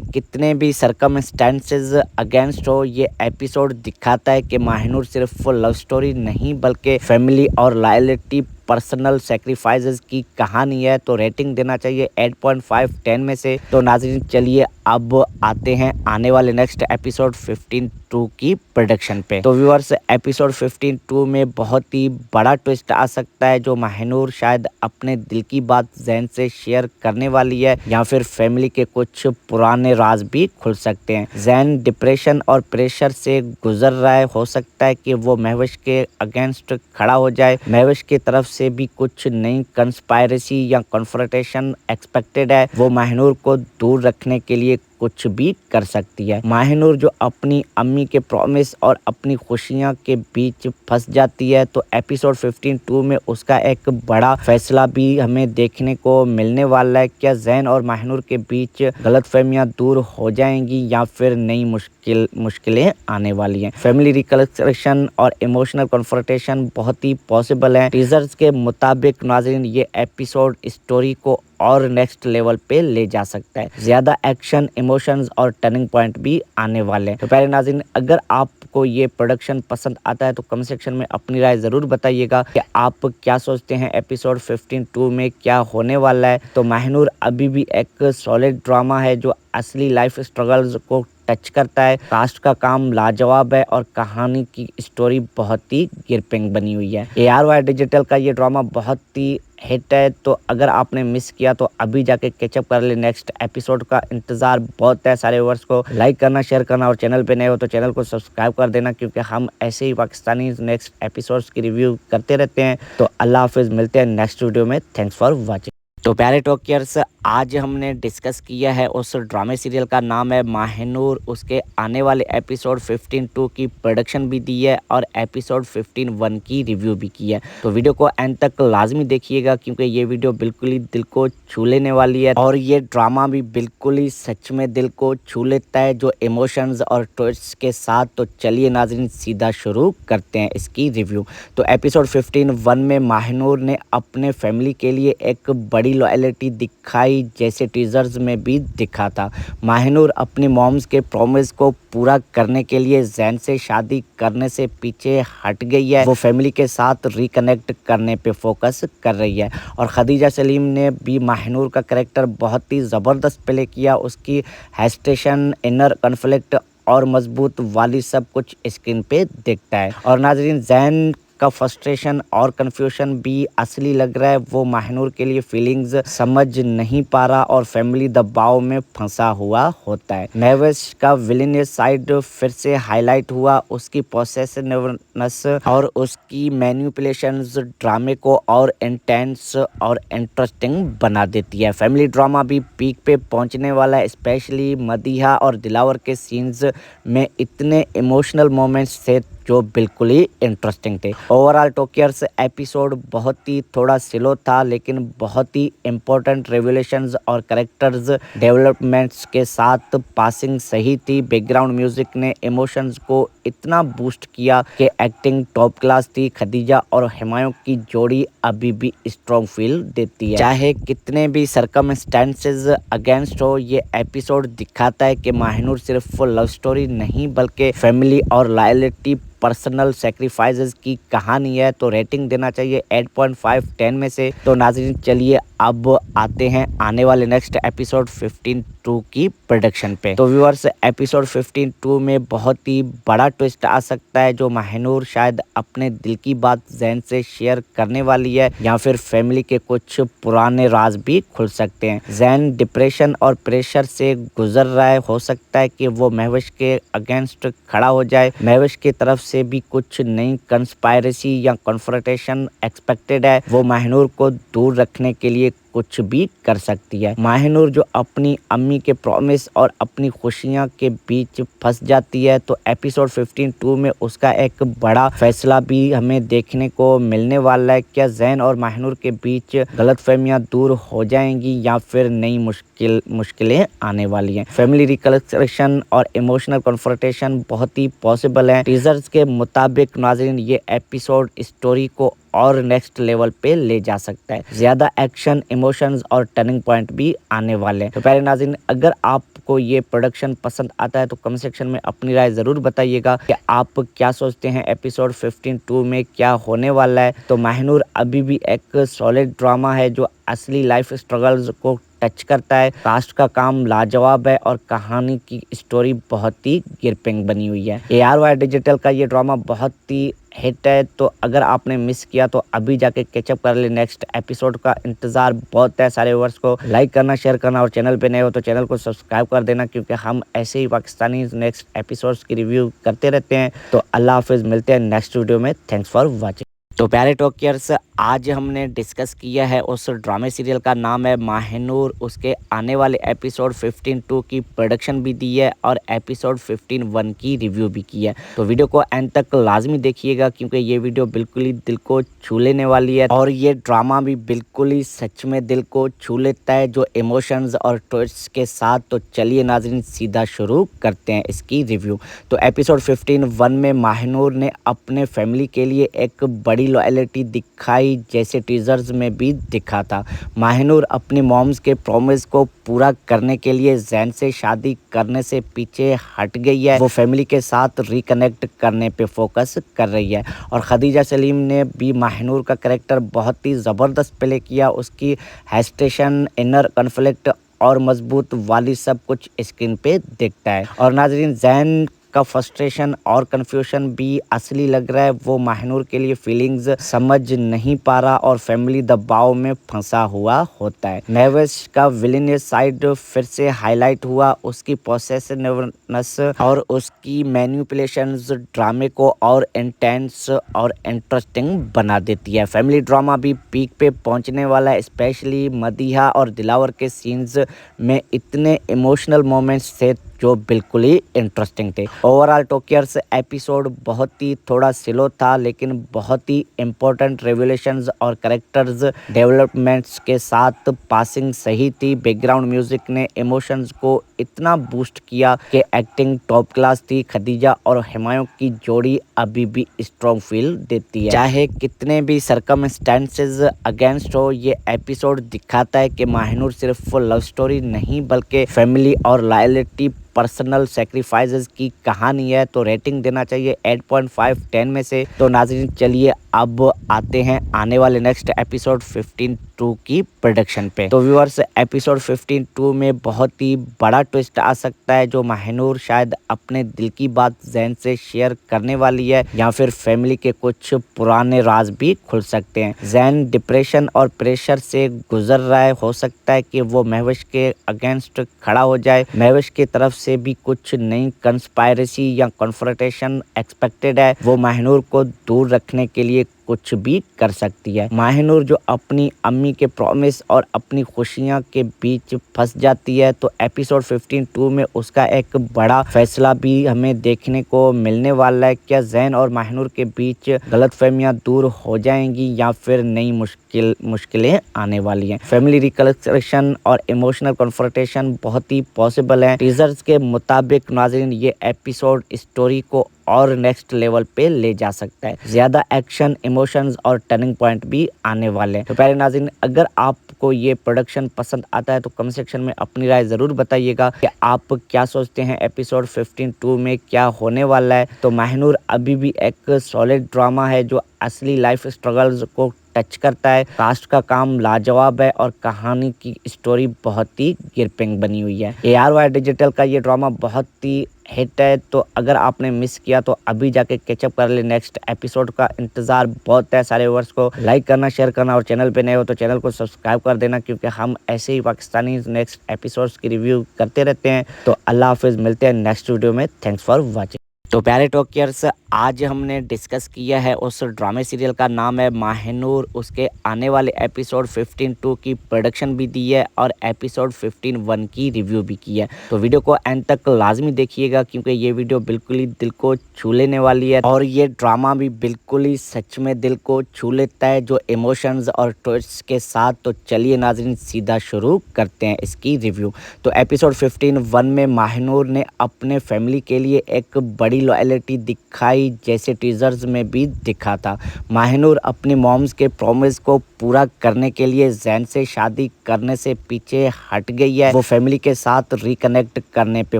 कितने भी सर्कमस्टेंसेस अगेंस्ट हो, ये एपिसोड दिखाता है कि माहनूर सिर्फ लव स्टोरी नहीं बल्कि फैमिली और लॉयल्टी पर्सनल सेक्रीफाइसेस की कहानी है। तो रेटिंग देना चाहिए 8.5 10 में से। तो नाज़रीन चलिए अब आते हैं आने वाले नेक्स्ट एपिसोड 15-2 की प्रोडक्शन पे। तो व्यूअर्स एपिसोड 15-2 में बहुत ही बड़ा ट्विस्ट आ सकता है, जो माहनूर शायद अपने दिल की बात जैन से शेयर करने वाली है, या फिर फैमिली के कुछ पुराने राज भी खुल सकते हैं। जैन डिप्रेशन और प्रेशर से गुजर रहा है। हो सकता है कि वो महवेश के अगेंस्ट खड़ा हो जाए। महवेश की तरफ से भी कुछ नई कंस्पायरेसी या कॉन्फ्रंटेशन एक्सपेक्टेड है। वो माहनूर को दूर रखने के लिए कुछ भी कर सकती है। माहनूर जो अपनी अम्मी के प्रॉमिस और अपनी खुशियां के बीच फंस जाती है, तो एपिसोड 15-2 में उसका एक बड़ा फैसला भी हमें देखने को मिलने वाला है। क्या जैन और माहनूर के बीच गलतफहमियां दूर हो जाएंगी या फिर नई मुश्किलें आने वाली हैं। फैमिली रिकंस्ट्रक्शन और इमोशनल कॉन्फ्रंटेशन बहुत ही पॉसिबल है। टीजर्स के मुताबिक नाज़रीन ये एपिसोड स्टोरी को और नेक्स्ट लेवल पे ले जा सकता है। ज्यादा एक्शन, इमोशंस और टर्निंग पॉइंट भी आने वाले हैं। तो पहले नाज़रीन अगर आपको ये प्रोडक्शन पसंद आता है तो कमेंट सेक्शन में अपनी राय जरूर बताइएगा कि आप क्या सोचते हैं एपिसोड 15-2 में क्या होने वाला है। तो माहनूर अभी भी एक सॉलिड ड्रामा है जो असली लाइफ स्ट्रगल्स को टच करता है। कास्ट का काम लाजवाब है और कहानी की स्टोरी बहुत ही ग्रिपिंग बनी हुई है। ARY डिजिटल का ये ड्रामा बहुत ही हिट है। तो अगर आपने मिस किया तो अभी जाके कैचअप कर ले। नेक्स्ट एपिसोड का इंतजार बहुत है। सारे व्यूअर्स को लाइक करना, शेयर करना और चैनल पे नए हो तो चैनल को सब्सक्राइब कर देना, क्योंकि हम ऐसे ही पाकिस्तानी नेक्स्ट एपिसोड्स की रिव्यू करते रहते हैं। तो अल्लाह हाफिज़, मिलते हैं नेक्स्ट वीडियो में। Thanks for watching. तो प्यारे टॉकियर्स आज हमने डिस्कस किया है उस ड्रामे सीरियल का नाम है माहनूर। उसके आने वाले एपिसोड 15-2 की प्रोडक्शन भी दी है और एपिसोड 15-1 की रिव्यू भी की है। तो वीडियो को एंड तक लाजमी देखिएगा, क्योंकि ये वीडियो बिल्कुल ही दिल को छू लेने वाली है और ये ड्रामा भी बिल्कुल ही सच में दिल को छू लेता है, जो इमोशंस और ट्विस्ट के साथ। तो चलिए नाज़रीन सीधा शुरू करते हैं इसकी रिव्यू। तो एपिसोड 15-1 में माहनूर ने अपने फैमिली के लिए एक बड़ी लॉयल्टी दिखाई, जैसे टीजर्स में भी दिखा था। माहनूर अपनी मॉम्स के प्रॉमिस को पूरा करने के लिए जैन से शादी करने से पीछे हट गई है। वो फैमिली के साथ रिकनेक्ट करने पे फोकस कर रही है। और खदीजा सलीम ने भी माहनूर का कैरेक्टर बहुत ही ज़बरदस्त प्ले किया। उसकी हेस्टेशन, इनर कॉन्फ्लिक्ट और मजबूत वाली सब कुछ स्क्रीन पे दिखता है। और नाजरीन जैन का फ्रस्ट्रेशन और कन्फ्यूजन भी असली लग रहा है। वो माहनूर के लिए फीलिंग्स समझ नहीं पा रहा और फैमिली दबाव में फंसा हुआ होता है। महवेश का विलेनियस साइड फिर से हाईलाइट हुआ। उसकी पोसेसिवनेस और उसकी मैनिपुलेशंस ड्रामे को और इंटेंस और इंटरेस्टिंग बना देती है। फैमिली ड्रामा भी पीक पे पहुंचने वाला है। स्पेशली मदीहा और दिलावर के सीन्स में इतने इमोशनल मोमेंट्स थे जो बिल्कुल ही इंटरेस्टिंग थे। ओवरऑल टोक्यर्स एपिसोड बहुत ही थोड़ा स्लो था, लेकिन बहुत ही इम्पोर्टेंट रेवलेशंस और कैरेक्टर्स डेवलपमेंट्स के साथ पासिंग सही थी। बैकग्राउंड म्यूजिक ने इमोशंस को इतना बूस्ट किया कि एक्टिंग टॉप क्लास थी। खदीजा और हुमायूं की जोड़ी अभी भी स्ट्रॉन्ग फील देती है। चाहे कितने भी सर्कमस्टेंसेस अगेंस्ट हो, ये एपिसोड दिखाता है कि माहनूर सिर्फ लव स्टोरी नहीं बल्कि फैमिली और लॉयल्टी पर्सनल सेक्रीफाइसेस की कहानी है। तो रेटिंग देना चाहिए 8.5 10 में से। तो नाज़रीन चलिए अब आते हैं आने वाले नेक्स्ट एपिसोड 15 2 की प्रोडक्शन पे। तो व्यूअर्स एपिसोड 15-2 में बहुत ही बड़ा ट्विस्ट आ सकता है, जो माहिनूर शायद अपने दिल की बात जैन से शेयर करने वाली है, या फिर फैमिली के कुछ पुराने राज भी खुल सकते हैं। जैन डिप्रेशन और प्रेशर से गुजर रहा है, हो सकता है कि वो महविश के अगेंस्ट खड़ा हो जाए। महविश की तरफ से भी कुछ नई कंस्पायरेसी या कॉन्फ्रंटेशन एक्सपेक्टेड है। वो माहिनूर को दूर रखने के लिए कुछ भी कर सकती है। माहिनूर जो अपनी अम्मी के प्रॉमिस और अपनी खुशियां के बीच फंस जाती है, तो एपिसोड 15-2 में उसका एक बड़ा फैसला भी हमें देखने को मिलने वाला है। क्या जैन और माहिनूर के बीच गलतफहमियां दूर हो जाएंगी या फिर नई मुश्किलें आने वाली हैं। फैमिली रिकंस्ट्रक्शन और इमोशनल कॉन्फ्रंटेशन बहुत ही पॉसिबल है। टीजर्स के मुताबिक नाज़रीन ये एपिसोड स्टोरी को और नेक्स्ट लेवल पे ले जा सकता है। ज्यादा एक्शन, इमोशंस और टर्निंग पॉइंट भी आने वाले हैं। तो प्यारे नाज़रीन, अगर आपको ये प्रोडक्शन पसंद आता है तो कमेंट सेक्शन में अपनी राय जरूर बताइएगा कि आप क्या सोचते हैं एपिसोड 15-2 में क्या होने वाला है। तो माहिनूर अभी भी एक सॉलिड ड्रामा है जो असली लाइफ स्ट्रगल्स को टच करता है। कास्ट का काम लाजवाब है और कहानी की स्टोरी बहुत ही ग्रिपिंग बनी हुई है। ARY डिजिटल का ये ड्रामा बहुत ही हिट है, तो अगर आपने मिस किया तो अभी जाके कैचअप कर ले। नेक्स्ट एपिसोड का इंतजार बहुत है। सारे व्यूअर्स को लाइक करना, शेयर करना और चैनल पे नए हो तो चैनल को सब्सक्राइब कर देना, क्योंकि हम ऐसे ही पाकिस्तानी नेक्स्ट एपिसोड्स की रिव्यू करते रहते हैं। तो अल्लाह हाफिज़, मिलते हैं नेक्स्ट वीडियो में। Thanks for watching. तो प्यारे टॉकियर्स, आज हमने डिस्कस किया है उस ड्रामे सीरियल का नाम है माहिनूर। उसके आने वाले एपिसोड 15-2 की प्रोडक्शन भी दी है और एपिसोड 15-1 की रिव्यू भी की है। तो वीडियो को एंड तक लाजमी देखिएगा, क्योंकि ये वीडियो बिल्कुल ही दिल को छू लेने वाली है और ये ड्रामा भी बिल्कुल ही सच में दिल को छू लेता है, जो इमोशंस और ट्विस्ट के साथ। तो चलिए नाज़रीन, सीधा शुरू करते हैं इसकी रिव्यू। तो एपिसोड 15-1 में माहिनूर ने अपने फैमिली के लिए एक बड़ी लॉयल्टी दिखाई, जैसे टीजर्स में भी दिखा था। माहिनूर अपनी मॉम्स के प्रॉमिस को पूरा करने के लिए जैन से शादी करने से पीछे हट गई है। वो फैमिली के साथ रिकनेक्ट करने पे फोकस कर रही है। और खदीजा सलीम ने भी माहिनूर का कैरेक्टर बहुत ही ज़बरदस्त प्ले किया। उसकी हेस्टेशन, इनर कॉन्फ्लिक्ट और मजबूत वाली सब कुछ स्क्रीन पे दिखता है। और नाजरीन, जैन का फ्रस्ट्रेशन और कन्फ्यूजन भी असली लग रहा है। वो माहिनूर के लिए फीलिंग्स समझ नहीं पा रहा और फैमिली दबाव में फंसा हुआ होता है। महविश का विलेनियस साइड फिर से हाईलाइट हुआ। उसकी पोसेसिवनेस और उसकी मैनिपुलेशंस ड्रामे को और इंटेंस और इंटरेस्टिंग बना देती है। फैमिली ड्रामा भी पीक पे पहुंचने वाला है। स्पेशली मदीहा और दिलावर के सीन्स में इतने इमोशनल मोमेंट्स थे जो बिल्कुल ही इंटरेस्टिंग थे। ओवरऑल टॉकियर्स एपिसोड बहुत ही थोड़ा स्लो था, लेकिन बहुत ही इम्पोर्टेंट रेवलेशंस और कैरेक्टर्स डेवलपमेंट्स के साथ पासिंग सही थी। बैकग्राउंड म्यूजिक ने इमोशंस को इतना बूस्ट किया कि एक्टिंग टॉप क्लास थी। खदीजा और हुमायूं की जोड़ी अभी भी स्ट्रॉन्ग फील देती है, चाहे कितने भी सर्कमस्टेंसेस अगेंस्ट हो। ये एपिसोड दिखाता है कि माहिनूर सिर्फ लव स्टोरी नहीं, बल्कि फैमिली और लॉयल्टी, पर्सनल सेक्रीफाइसेस की कहानी है। तो रेटिंग देना चाहिए 8.5/10 में से। तो नाज़रीन, चलिए अब आते हैं आने वाले नेक्स्ट एपिसोड 15-2 की प्रोडक्शन पे। तो व्यूअर्स, एपिसोड 15-2 में बहुत ही बड़ा ट्विस्ट आ सकता है, जो माहिनूर शायद अपने दिल की बात जैन से शेयर करने वाली है, या फिर फैमिली के कुछ पुराने राज भी खुल सकते हैं। जैन डिप्रेशन और प्रेशर से गुजर रहा है, हो सकता है कि वो महविश के अगेंस्ट खड़ा हो जाए। महविश की तरफ से भी कुछ नई कंस्पायरेसी या कॉन्फ्रंटेशन एक्सपेक्टेड है। वो माहिनूर को दूर रखने के लिए कुछ भी कर सकती है। माहिनूर जो अपनी अम्मी के प्रॉमिस और अपनी खुशियां के बीच फंस जाती है, तो एपिसोड 15-2 में उसका एक बड़ा फैसला भी हमें देखने को मिलने वाला है। क्या जैन और माहिनूर के बीच गलतफहमियां दूर हो जाएंगी या फिर नई मुश्किलें आने वाली हैं। फैमिली रिकंस्ट्रक्शन और इमोशनल कॉन्फ्रंटेशन बहुत ही पॉसिबल है। टीजर्स के मुताबिक नाज़रीन, ये एपिसोड स्टोरी को और नेक्स्ट लेवल पे ले जा सकता है। ज्यादा एक्शन, इमोशंस और टर्निंग पॉइंट भी आने वाले हैं। तो प्यारे नाज़रीन, अगर आपको ये प्रोडक्शन पसंद आता है तो कमेंट सेक्शन में अपनी राय जरूर बताइएगा कि आप क्या सोचते हैं एपिसोड 15-2 में क्या होने वाला है। तो माहिनूर अभी भी एक सॉलिड ड्रामा है जो असली लाइफ स्ट्रगल्स को टच करता है। कास्ट का काम लाजवाब है और कहानी की स्टोरी बहुत ही ग्रिपिंग बनी हुई है। ARY डिजिटल का ये ड्रामा बहुत ही हिट है, तो अगर आपने मिस किया तो अभी जाके कैचअप कर ले। नेक्स्ट एपिसोड का इंतजार बहुत है। सारे व्यूअर्स को लाइक करना, शेयर करना और चैनल पे नए हो तो चैनल को सब्सक्राइब कर देना, क्योंकि हम ऐसे ही पाकिस्तानी नेक्स्ट एपिसोड्स की रिव्यू करते रहते हैं। तो अल्लाह हाफिज़, मिलते हैं नेक्स्ट वीडियो में। Thanks for watching. तो प्यारे टॉकियर्स, आज हमने डिस्कस किया है उस ड्रामे सीरियल का नाम है माहिनूर। उसके आने वाले एपिसोड 15-2 की प्रोडक्शन भी दी है और एपिसोड 15-1 की रिव्यू भी की है। तो वीडियो को एंड तक लाजमी देखिएगा, क्योंकि ये वीडियो बिल्कुल ही दिल को छू लेने वाली है और ये ड्रामा भी बिल्कुल ही सच में दिल को छू लेता है, जो इमोशंस और ट्विस्ट के साथ। तो चलिए नाज़रीन, सीधा शुरू करते हैं इसकी रिव्यू। तो एपिसोड 15-1 में माहिनूर ने अपने फैमिली के लिए एक बड़ी लॉयल्टी दिखाई, जैसे टीजर्स में भी दिखा था। माहिनूर अपनी मॉम्स के प्रॉमिस को पूरा करने के लिए जैन से शादी करने से पीछे हट गई है। वो फैमिली के साथ रिकनेक्ट करने पे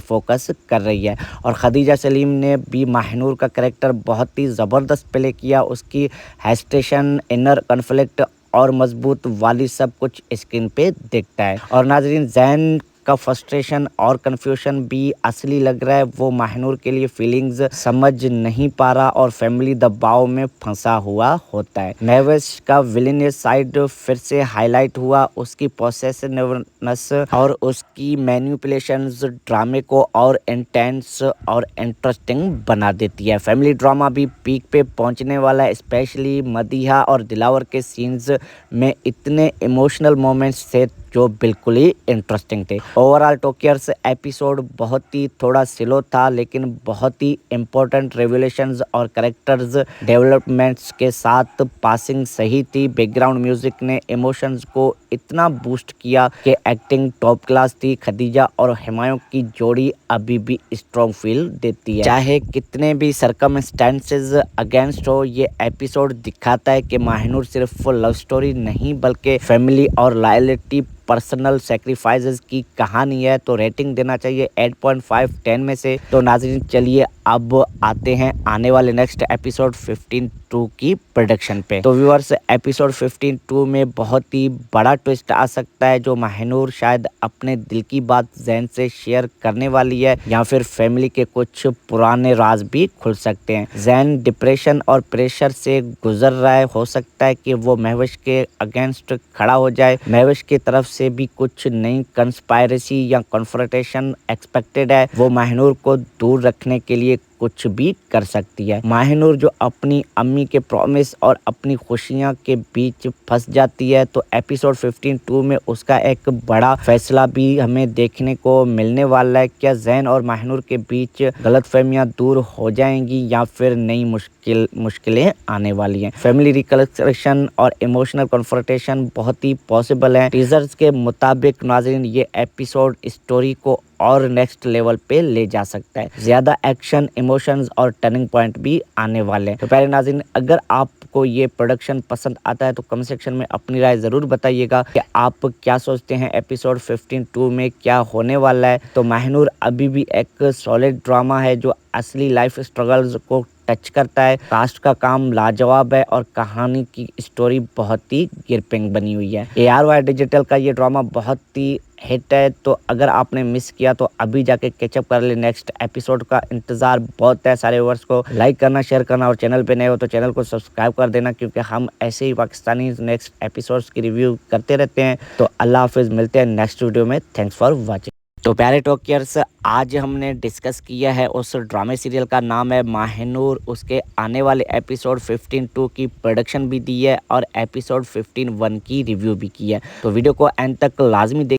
फोकस कर रही है। और खदीजा सलीम ने भी माहिनूर का कैरेक्टर बहुत ही ज़बरदस्त प्ले किया। उसकी हेस्टेशन, इनर कॉन्फ्लिक्ट और मजबूत वाली सब कुछ स्क्रीन पे दिखता है। और नाजरीन, जैन का फ्रस्ट्रेशन और कन्फ्यूजन भी असली लग रहा है। वो माहिनूर के लिए फीलिंग्स समझ नहीं पा रहा और फैमिली दबाव में फंसा हुआ होता है। महवेश का विलेनियस साइड फिर से हाईलाइट हुआ। उसकी पोसेसिवनेस और उसकी मैनिपुलेशंस ड्रामे को और इंटेंस और इंटरेस्टिंग बना देती है। फैमिली ड्रामा भी पीक पे पहुंचने वाला है। स्पेशली मदीहा और दिलावर के सीन्स में इतने इमोशनल मोमेंट्स थे जो बिल्कुल ही इंटरेस्टिंग थे। ओवरऑल टॉकियर्स एपिसोड बहुत ही थोड़ा स्लो था, लेकिन बहुत ही इम्पोर्टेंट रेवलेशंस और कैरेक्टर्स डेवलपमेंट्स के साथ पासिंग सही थी। बैकग्राउंड म्यूजिक ने इमोशंस को इतना बूस्ट किया कि एक्टिंग टॉप क्लास थी। खदीजा और हुमायूं की जोड़ी अभी भी स्ट्रॉन्ग फील देती है, चाहे कितने भी सर्कमस्टेंसेस अगेंस्ट हो। ये एपिसोड दिखाता है कि माहिनूर सिर्फ लव स्टोरी नहीं, बल्कि फैमिली और लॉयल्टी, पर्सनल सेक्रीफाइसेस की कहानी है। तो रेटिंग देना चाहिए 8.5/10 में से। तो नाज़रीन, चलिए अब आते हैं आने वाले नेक्स्ट एपिसोड 15-2 की प्रोडक्शन पे। तो व्यूअर्स, एपिसोड 15-2 में बहुत ही बड़ा ट्विस्ट आ सकता है, जो माहिनूर शायद अपने दिल की बात जैन से शेयर करने वाली है, या फिर फैमिली के कुछ पुराने राज भी खुल सकते हैं। जैन डिप्रेशन और प्रेशर से गुजर रहा है। हो सकता है कि वो महवेश के अगेंस्ट खड़ा हो जाए। महवेश की तरफ से भी कुछ नई कंस्पायरेसी या कॉन्फ्रंटेशन एक्सपेक्टेड है। वो माहिनूर को दूर रखने के लिए कुछ भी कर सकती है। माहिनूर जो अपनी अम्मी के प्रॉमिस और अपनी खुशियां के बीच फंस जाती है। तो एपिसोड 15-2 में उसका एक बड़ा फैसला भी हमें देखने को मिलने वाला है। क्या जैन और माहिनूर के बीच गलतफहमियां दूर हो जाएंगी या फिर नई मुश्किलें आने वाली हैं। फैमिली रिकंस्ट्रक्शन और इमोशनल कॉन्फ्रंटेशन बहुत ही पॉसिबल है। टीजर्स के मुताबिक नाज़रीन, ये एपिसोड स्टोरी को और नेक्स्ट लेवल पे ले जा सकता है। ज्यादा एक्शन, इमोशंस और टर्निंग पॉइंट भी आने वाले हैं। तो प्यारे नाज़रीन, अगर आपको ये प्रोडक्शन पसंद आता है तो कमेंट सेक्शन में अपनी राय जरूर बताइएगा कि आप क्या सोचते हैं एपिसोड 15-2 में क्या होने वाला है। तो माहिनूर अभी भी एक सॉलिड ड्रामा है जो असली लाइफ स्ट्रगल्स को टच करता है। कास्ट का काम लाजवाब है और कहानी की स्टोरी बहुत ही ग्रिपिंग बनी हुई है। ARY डिजिटल का ये ड्रामा बहुत ही हिट है, तो अगर आपने मिस किया तो अभी जाके कैचअप कर ले। नेक्स्ट एपिसोड का इंतजार बहुत है। सारे व्यूअर्स को लाइक करना, शेयर करना और चैनल पे नए हो तो चैनल को सब्सक्राइब कर देना, क्योंकि हम ऐसे ही पाकिस्तानी नेक्स्ट एपिसोड्स की रिव्यू करते रहते हैं। तो अल्लाह हाफिज़, मिलते हैं नेक्स्ट वीडियो में। Thanks for watching. तो प्यारे टॉकियर्स, आज हमने डिस्कस किया है उस ड्रामे सीरियल का नाम है माहिनूर। उसके आने वाले एपिसोड 15-2 की प्रोडक्शन भी दी है और एपिसोड 15-1 की रिव्यू भी की है। तो वीडियो को एंड तक लाजमी